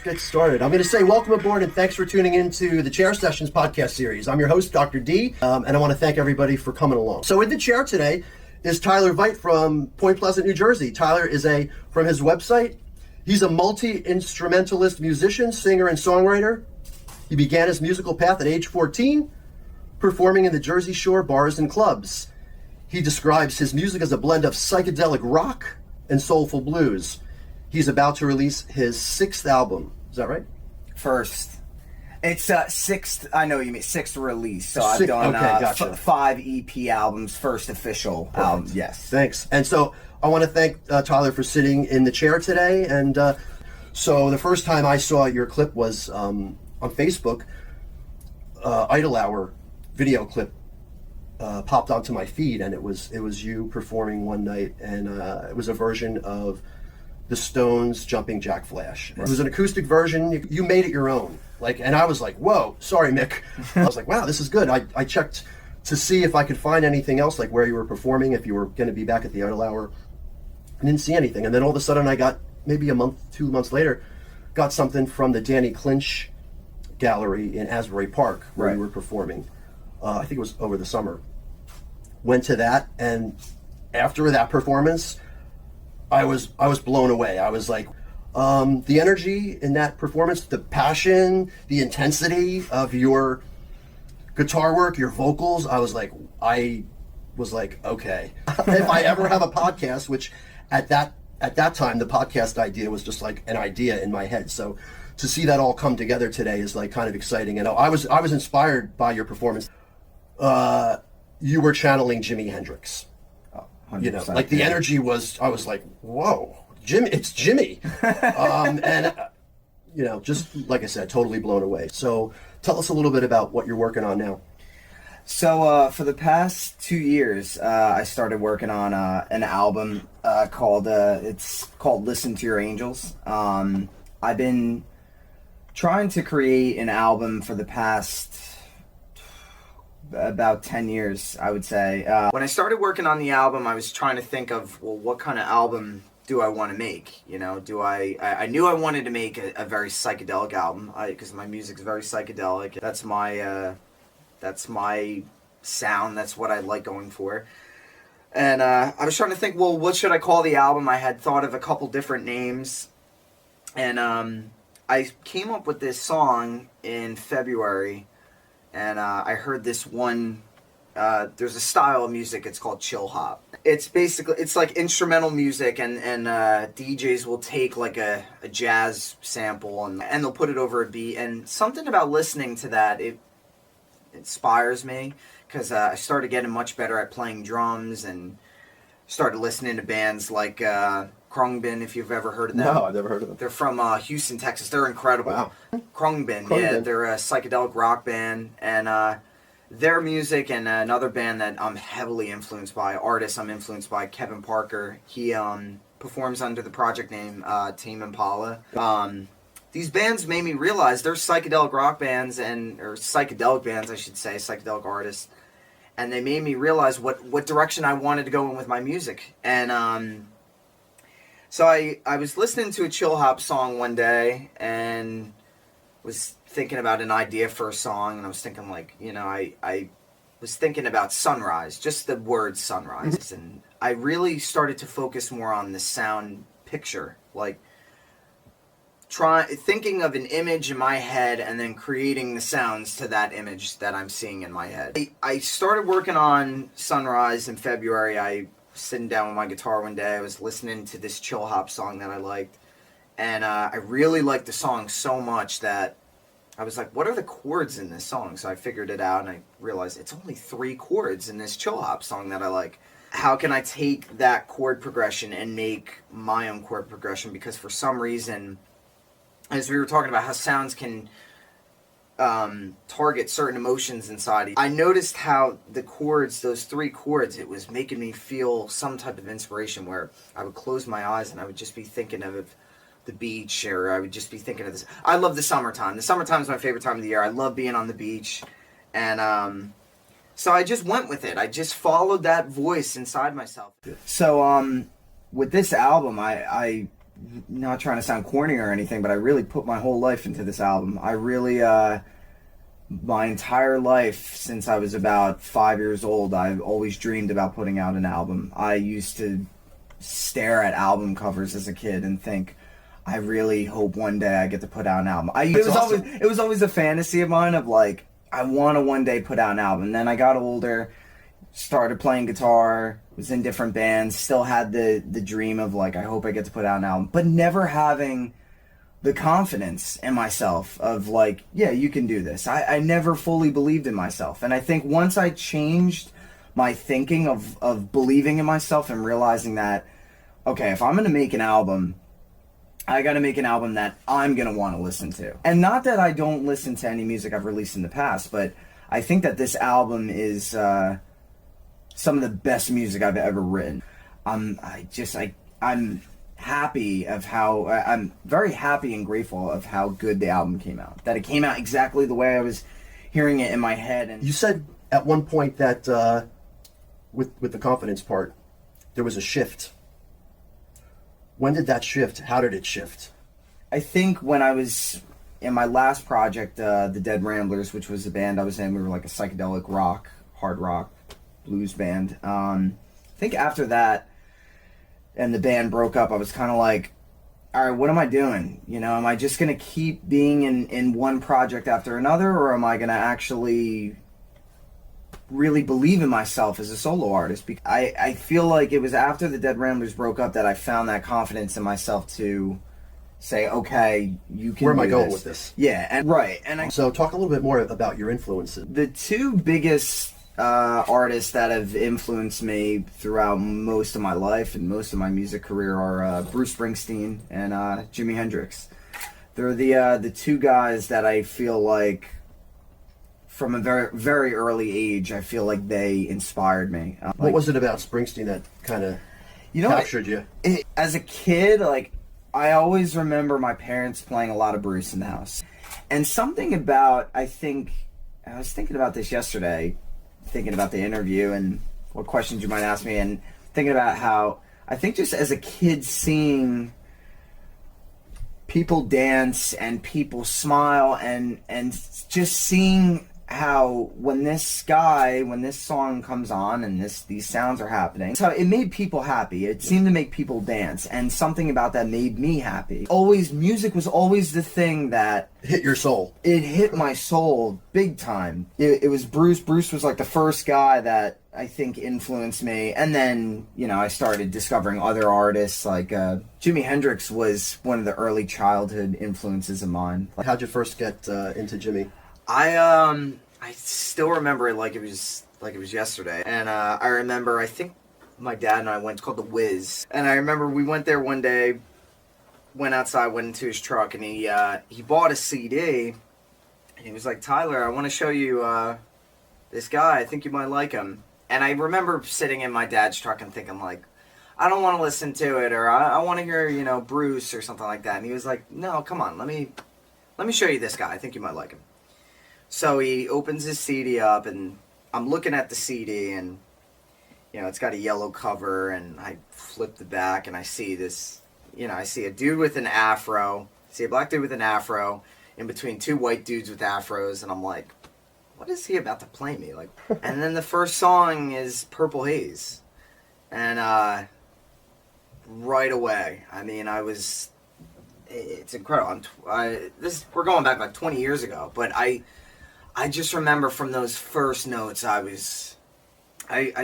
get started. I'm going to say welcome aboard and thanks for tuning into the Chair Sessions podcast series. I'm your host, Dr. D, and I want to thank everybody for coming along. So in the chair today is Tyler Veit from Point Pleasant, New Jersey. Tyler is from his website, he's a multi-instrumentalist musician, singer, and songwriter. He began his musical path at age 14, performing in the Jersey Shore bars and clubs. He describes his music as a blend of psychedelic rock and soulful blues. He's about to release his 6th album. Is that right? First. It's 6th, I know what you mean, 6th release. So I've done gotcha. 5 EP albums, first official album, yes. Thanks. And so I want to thank Tyler for sitting in the chair today. And so the first time I saw your clip was on Facebook. Idle Hour video clip popped onto my feed, and it was you performing one night, and it was a version of the Stones' Jumping Jack Flash. Right. It was an acoustic version. You made it your own. And I was like, whoa, sorry, Mick. I was like, wow, this is good. I checked to see if I could find anything else, like where you were performing, if you were going to be back at the Idle Hour. I didn't see anything. And then all of a sudden I got, maybe a month, 2 months later, got something from the Danny Clinch gallery in Asbury Park where you were performing. I think it was over the summer. Went to that, and after that performance, I was blown away. I was like, the energy in that performance, the passion, the intensity of your guitar work, your vocals, I was like, okay. If I ever have a podcast, which at that time, the podcast idea was just like an idea in my head. So to see that all come together today is like kind of exciting. And I was inspired by your performance. You were channeling Jimi Hendrix. You know, like the energy was, I was like, whoa, Jimmy, it's Jimmy. And, you know, just like I said, totally blown away. So tell us a little bit about what you're working on now. So for the past 2 years, I started working on an album called Listen to Your Angels. I've been trying to create an album for the past about 10 years, I would say. When I started working on the album, I was trying to think of, well, what kind of album do I want to make? You know, I knew I wanted to make a very psychedelic album, because my music's very psychedelic. That's my sound. That's what I like going for. And I was trying to think, well, what should I call the album? I had thought of a couple different names. And I came up with this song in February. And I heard this one, there's a style of music, it's called chill hop. It's like instrumental music, and DJs will take like a jazz sample and they'll put it over a beat. And something about listening to that, it inspires me, because I started getting much better at playing drums and started listening to bands like 𝘿𝘺𝘁, if you've ever heard of them. No, I've never heard of them. They're from Houston, Texas. They're incredible. Wow. 𝘿𝘺𝘁, yeah, they're a psychedelic rock band, and their music, and another band that I'm heavily influenced by, artist I'm influenced by, Kevin Parker. He performs under the project name 𝘮𝑚 Impala. These bands made me realize they're psychedelic rock bands, or psychedelic bands, I should say, psychedelic artists, and they made me realize what direction I wanted to go in with my music. And so I was listening to a chill hop song one day and was thinking about an idea for a song, and I was thinking, like, you know, I was thinking about sunrise, just the word sunrise, and I really started to focus more on the sound picture, like thinking of an image in my head and then creating the sounds to that image that I'm seeing in my head. I started working on Sunrise in February. I sitting down with my guitar one day, I was listening to this chill hop song that I liked, and I really liked the song so much that I was like, what are the chords in this song? So I figured it out, and I realized it's only 3 chords in this chill hop song that I like. How can I take that chord progression and make my own chord progression? Because for some reason, as we were talking about how sounds can target certain emotions inside, I noticed how the chords, those 3 chords, it was making me feel some type of inspiration, where I would close my eyes and I would just be thinking of the beach, or I would just be thinking of this. I love the summertime. The summertime is my favorite time of the year. I love being on the beach. And so I just went with it. I just followed that voice inside myself. So with this album, I not trying to sound corny or anything, but I really put my whole life into this album. I really, my entire life since I was about 5 years old, I've always dreamed about putting out an album. I used to stare at album covers as a kid and think, I really hope one day I get to put out an album. It was always a fantasy of mine of like, I want to one day put out an album. And then I got older, started playing guitar, was in different bands, still had the dream of like, I hope I get to put out an album, but never having the confidence in myself of like, yeah, you can do this. I never fully believed in myself. And I think once I changed my thinking of believing in myself and realizing that, okay, if I'm going to make an album, I got to make an album that I'm going to want to listen to. And not that I don't listen to any music I've released in the past, but I think that this album is some of the best music I've ever written. I'm happy of how I'm very happy and grateful of how good the album came out. That it came out exactly the way I was hearing it in my head. And you said at one point that with the confidence part, there was a shift. When did that shift? How did it shift? I think when I was in my last project, the Dead Ramblers, which was the band I was in, we were like a psychedelic rock, hard rock, blues band. I think after that, and the band broke up, I was kind of like, all right, what am I doing? You know, am I just going to keep being in one project after another, or am I going to actually really believe in myself as a solo artist? Because I feel like it was after the Dead Ramblers broke up that I found that confidence in myself to say, okay, you can. Where am I going with this? Yeah, and right. And so talk a little bit more about your influences. The two biggest artists that have influenced me throughout most of my life and most of my music career are Bruce Springsteen and Jimi Hendrix. They're the two guys that I feel like from a very, very early age, I feel like they inspired me. What was it about Springsteen that kind of captured you? As a kid, like, I always remember my parents playing a lot of Bruce in the house. And something about, I was thinking about this yesterday, thinking about the interview and what questions you might ask me, and thinking about how I think just as a kid seeing people dance and people smile and just seeing how when this song comes on and these sounds are happening, so it made people happy. It seemed to make people dance, and something about that made me happy. Music was always the thing that hit your soul. It hit my soul big time. It was Bruce. Bruce was like the first guy that I think influenced me, and then, you know, I started discovering other artists like Jimi Hendrix was one of the early childhood influences of mine. How'd you first get into Jimmy? I still remember it like it was yesterday, and I remember, I think my dad and I went, it's called the 𝘕𝑍, and I remember we went there one day, went outside, went into his truck, and he bought a CD, and he was like, Tyler, I want to show you this guy, I think you might like him. And I remember sitting in my dad's truck and thinking like, I don't want to listen to it, or I want to hear, you know, Bruce or something like that. And he was like, no, come on, let me show you this guy, I think you might like him. So he opens his CD up, and I'm looking at the CD, and, you know, it's got a yellow cover, and I flip the back, and I see this, you know, I see a dude with an afro, a black dude with an afro, in between two white dudes with afros, and I'm like, what is he about to play me? Like, and then the first song is Purple Haze, and right away, I mean, it's incredible. We're going back like 20 years ago, but I just remember from those first notes, I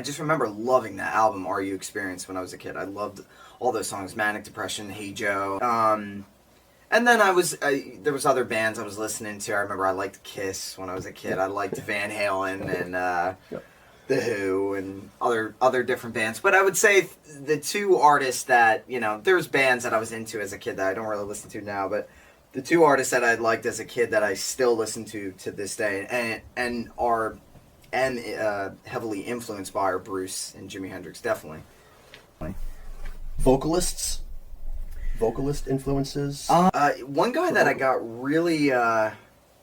just remember loving that album, Are You Experienced, when I was a kid. I loved all those songs, Manic Depression, Hey Joe. And then there was other bands I was listening to. I remember I liked Kiss when I was a kid. I liked Van Halen and The Who and other different bands. But I would say the two artists that, you know, there's bands that I was into as a kid that I don't really listen to now, but the two artists that I liked as a kid that I still listen to this day and are heavily influenced by are Bruce and Jimi Hendrix, definitely. Vocalist influences? One guy that I got really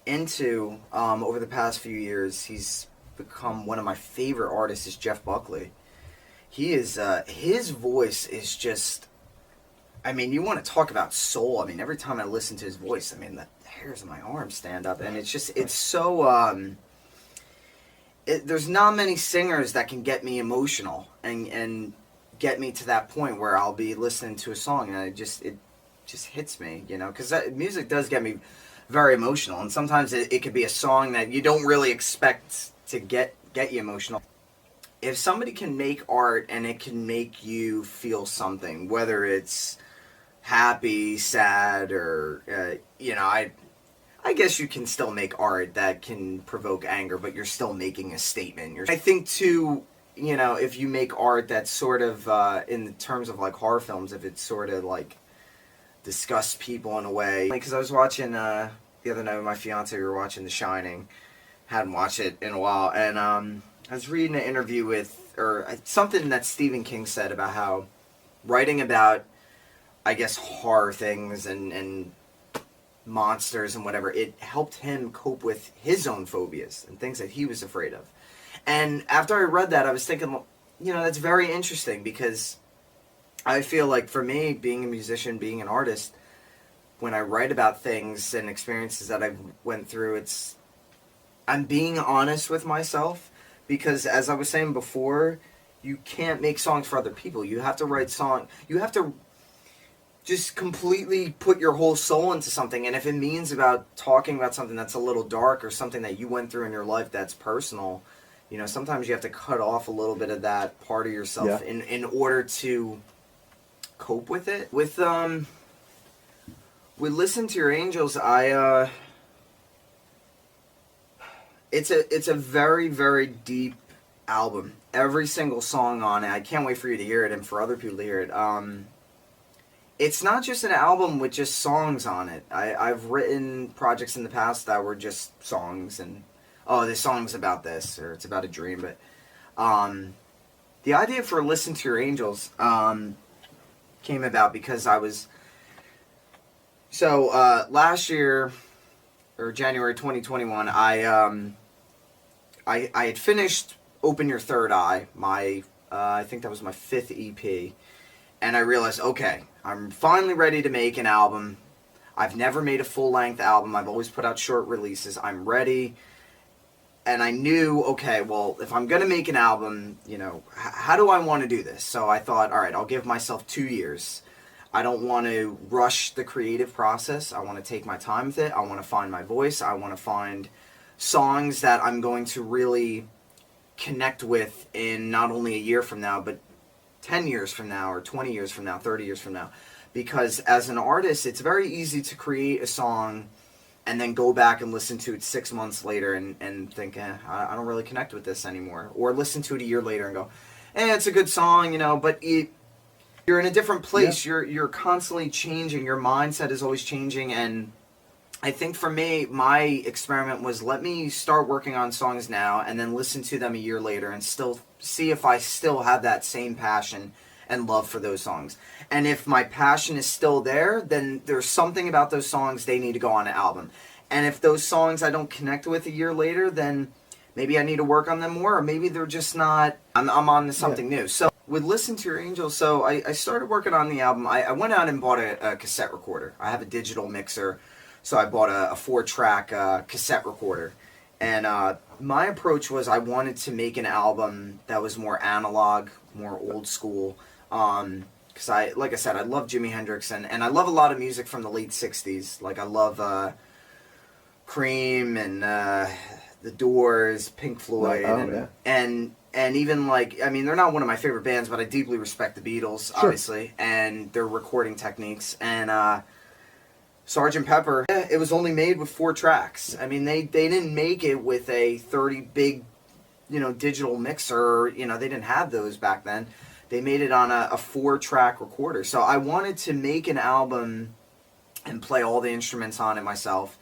into over the past few years, he's become one of my favorite artists, is Jeff Buckley. He is his voice is just I mean, you want to talk about soul. I mean, every time I listen to his voice, I mean, the hairs on my arms stand up, and it's just, it's so, there's not many singers that can get me emotional and get me to that point where I'll be listening to a song and it just hits me, you know, because music does get me very emotional, and sometimes it could be a song that you don't really expect to get you emotional. If somebody can make art and it can make you feel something, whether it's happy, sad, or you know, I guess you can still make art that can provoke anger, but you're still making a statement. I think too, you know, if you make art that's sort of in terms of like horror films, if it's sort of like disgusts people in a way. Because I was watching the other night with my fiance, we were watching The Shining. Hadn't watched it in a while, and I was reading an interview with, or something that Stephen King said about how writing about, I guess, horror things and monsters and whatever, it helped him cope with his own phobias and things that he was afraid of. And after I read that, I was thinking, you know, that's very interesting, because I feel like for me, being a musician, being an artist, when I write about things and experiences that I went through, I'm being honest with myself, because as I was saying before, you can't make songs for other people. You have to write you have to just completely put your whole soul into something, and if it means about talking about something that's a little dark or something that you went through in your life that's personal, you know, sometimes you have to cut off a little bit of that part of yourself in order to cope with it. With Listen to Your Angels, it's a very, very deep album. Every single song on it, I can't wait for you to hear it and for other people to hear it. It's not just an album with just songs on it. I've written projects in the past that were just songs, and this song's about this, or it's about a dream. But the idea for Listen to Your Angels came about because I was... So, last year, or January 2021, I had finished Open Your Third Eye, I think that was my 5th EP, and I realized, okay, I'm finally ready to make an album. I've never made a full-length album. I've always put out short releases. I'm ready, and I knew, okay, well, if I'm going to make an album, you know, how do I want to do this? So I thought, all right, I'll give myself 2 years. I don't want to rush the creative process. I want to take my time with it. I want to find my voice. I want to find songs that I'm going to really connect with in not only a year from now, but 10 years from now, or 20 years from now, 30 years from now. Because as an artist, it's very easy to create a song and then go back and listen to it 6 months later and think, I don't really connect with this anymore. Or listen to it a year later and go, it's a good song, you know, but you're in a different place. Yeah. You're constantly changing. Your mindset is always changing. And I think for me, my experiment was, let me start working on songs now and then listen to them a year later and still see if I still have that same passion and love for those songs. And if my passion is still there, then there's something about those songs, they need to go on an album. And if those songs I don't connect with a year later, then maybe I need to work on them more, or maybe they're just not, I'm on to something new. So with Listen to Your Angels, so I started working on the album. I went out and bought a cassette recorder. I have a digital mixer, so I bought a 4-track cassette recorder. And my approach was, I wanted to make an album that was more analog, more old school. Because like I said, I love Jimi Hendrix, and I love a lot of music from the late 60s. Like, I love Cream and The Doors, Pink Floyd, and even, like, I mean, they're not one of my favorite bands, but I deeply respect the Beatles, obviously, and their recording techniques. And Sgt. Pepper, it was only made with 4 tracks. I mean, they didn't make it with a 30 big, you know, digital mixer. You know, they didn't have those back then. They made it on a 4-track recorder. So I wanted to make an album and play all the instruments on it myself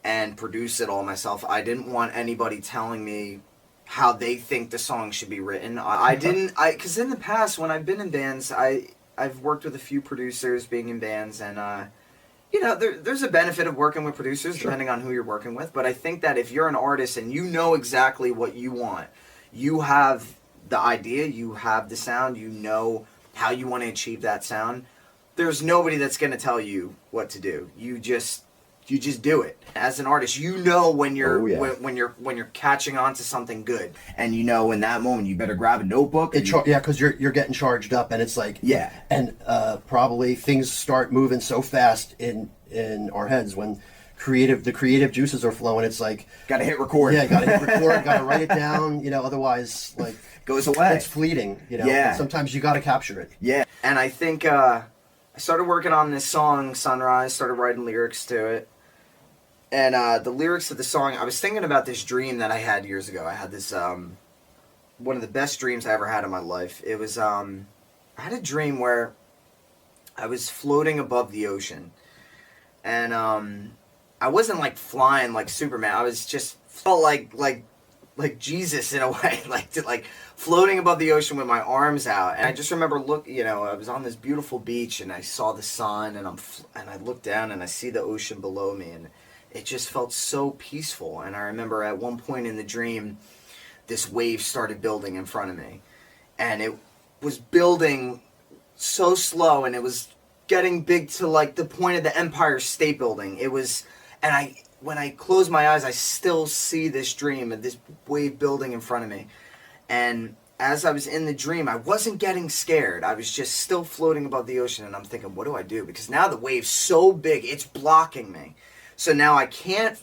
and produce it all myself. I didn't want anybody telling me how they think the song should be written. Because in the past, when I've been in bands, I've worked with a few producers being in bands, and you know, there's a benefit of working with producers depending on who you're working with. But I think that if you're an artist and you know exactly what you want, you have the idea, you have the sound, you know how you want to achieve that sound, there's nobody that's going to tell you what to do. You just do it. As an artist, you know when you're when you're catching on to something good, and you know in that moment you better grab a notebook. Because you're getting charged up, and it's like and probably things start moving so fast in our heads when the creative juices are flowing. It's like gotta hit record. Yeah, gotta hit record. Gotta write it down. You know, otherwise like goes away. It's fleeting. You know, yeah. Sometimes you gotta capture it. Yeah, and I think I started working on this song Sunrise. Started writing lyrics to it. And the lyrics of the song, I was thinking about this dream that I had years ago. I had this, one of the best dreams I ever had in my life. It was, I had a dream where I was floating above the ocean. And I wasn't like flying like Superman. I was just felt like Jesus in a way, like floating above the ocean with my arms out. And I just remember I was on this beautiful beach and I saw the sun and I looked down and I see the ocean below me, and it just felt so peaceful. And I remember at one point in the dream, this wave started building in front of me. And it was building so slow, and it was getting big to like the point of the Empire State Building. It was, and when I close my eyes, I still see this dream and this wave building in front of me. And as I was in the dream, I wasn't getting scared. I was just still floating above the ocean, and I'm thinking, what do I do? Because now the wave's so big, it's blocking me. So now I can't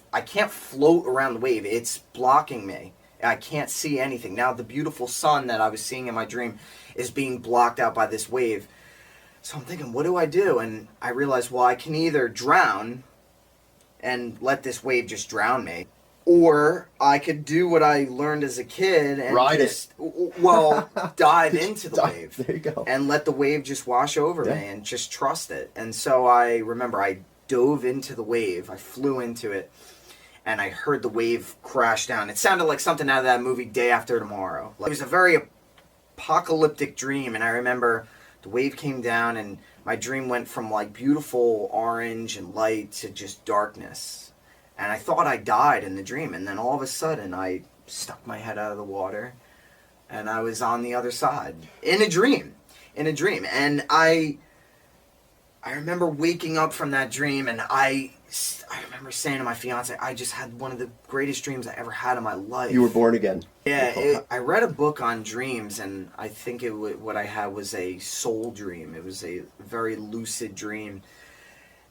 float around the wave. It's blocking me. I can't see anything. Now the beautiful sun that I was seeing in my dream is being blocked out by this wave. So I'm thinking, what do I do? And I realized, well, I can either drown and let this wave just drown me, or I could do what I learned as a kid and dive into the wave. There you go. And let the wave just wash over me and just trust it. And so I remember I dove into the wave. I flew into it, and I heard the wave crash down. It sounded like something out of that movie Day After Tomorrow. It was a very apocalyptic dream, and I remember the wave came down, and my dream went from like beautiful orange and light to just darkness. And I thought I died in the dream, and then all of a sudden I stuck my head out of the water, and I was on the other side in a dream. And I remember waking up from that dream, and I remember saying to my fiance, I just had one of the greatest dreams I ever had in my life. You were born again. Yeah, I read a book on dreams, and I think what I had was a soul dream. It was a very lucid dream.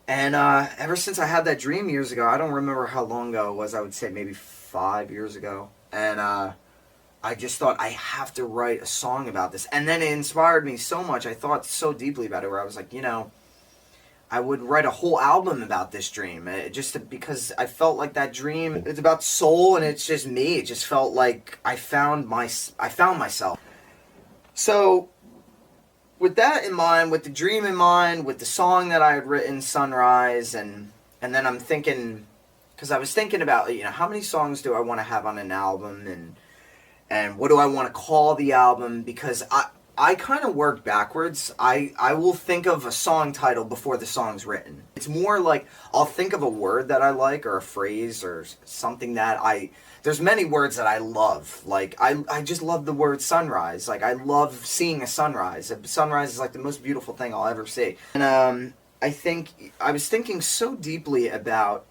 And ever since I had that dream years ago, I don't remember how long ago it was, I would say maybe 5 years ago. And I just thought, I have to write a song about this. And then it inspired me so much. I thought so deeply about it, where I was like, I would write a whole album about this dream, because I felt like that dream, it's about soul, and it's just me. It just felt like I found myself. So with that in mind, with the dream in mind, with the song that I had written, Sunrise, and then I'm thinking, because I was thinking about, how many songs do I want to have on an album, and what do I want to call the album, because I kind of work backwards. I will think of a song title before the song's written. It's more like I'll think of a word that I like, or a phrase, or something that there's many words that I love. Like, I just love the word sunrise. Like, I love seeing a sunrise. A sunrise is like the most beautiful thing I'll ever see. And I was thinking so deeply about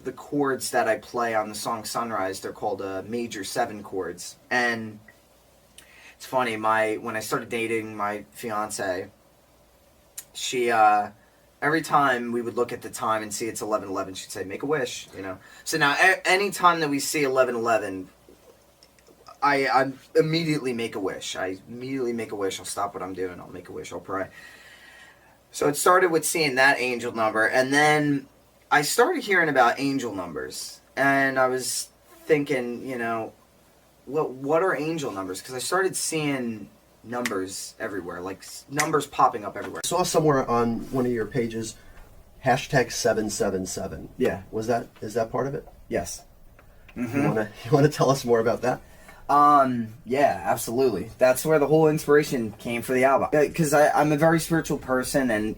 the chords that I play on the song Sunrise. They're called major 7 chords. And it's funny, when I started dating my fiance, she, every time we would look at the time and see it's 11:11, she'd say, make a wish, So now, any time that we see 11:11, I immediately make a wish. I'll stop what I'm doing, I'll make a wish, I'll pray. So it started with seeing that angel number, and then I started hearing about angel numbers, and I was thinking, what are angel numbers? Because I started seeing numbers everywhere, like numbers popping up everywhere. I saw somewhere on one of your pages, #777. Yeah. Is that part of it? Yes. Mm-hmm. You wanna tell us more about that? Yeah, absolutely. That's where the whole inspiration came for the album. Because I'm a very spiritual person, and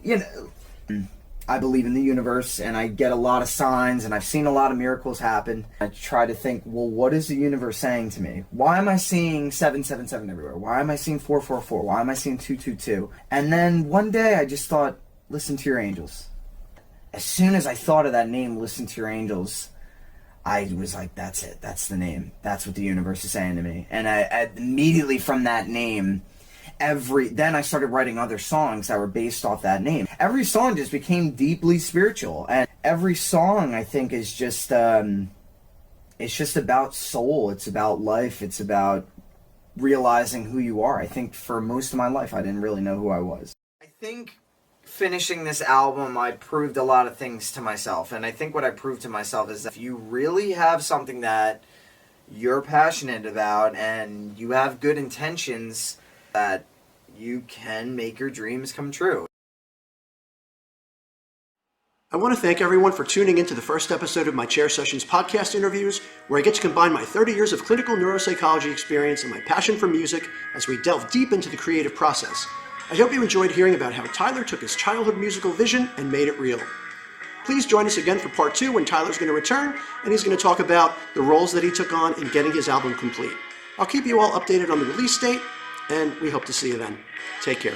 I believe in the universe, and I get a lot of signs, and I've seen a lot of miracles happen. I try to think, well, what is the universe saying to me? Why am I seeing 777 everywhere? Why am I seeing 444? Why am I seeing 222? And then one day I just thought, Listen to Your Angels. As soon as I thought of that name, Listen to Your Angels, I was like, that's it. That's the name. That's what the universe is saying to me. And I immediately from that name, then I started writing other songs that were based off that name. Every song just became deeply spiritual. And every song, I think, is just, it's just about soul. It's about life. It's about realizing who you are. I think for most of my life, I didn't really know who I was. I think finishing this album, I proved a lot of things to myself. And I think what I proved to myself is that if you really have something that you're passionate about and you have good intentions, that you can make your dreams come true. I want to thank everyone for tuning into the first episode of my Chair Sessions podcast interviews, where I get to combine my 30 years of clinical neuropsychology experience and my passion for music as we delve deep into the creative process. I hope you enjoyed hearing about how Tyler took his childhood musical vision and made it real. Please join us again for part 2 when Tyler's going to return, and he's going to talk about the roles that he took on in getting his album complete. I'll keep you all updated on the release date, and we hope to see you then. Take care.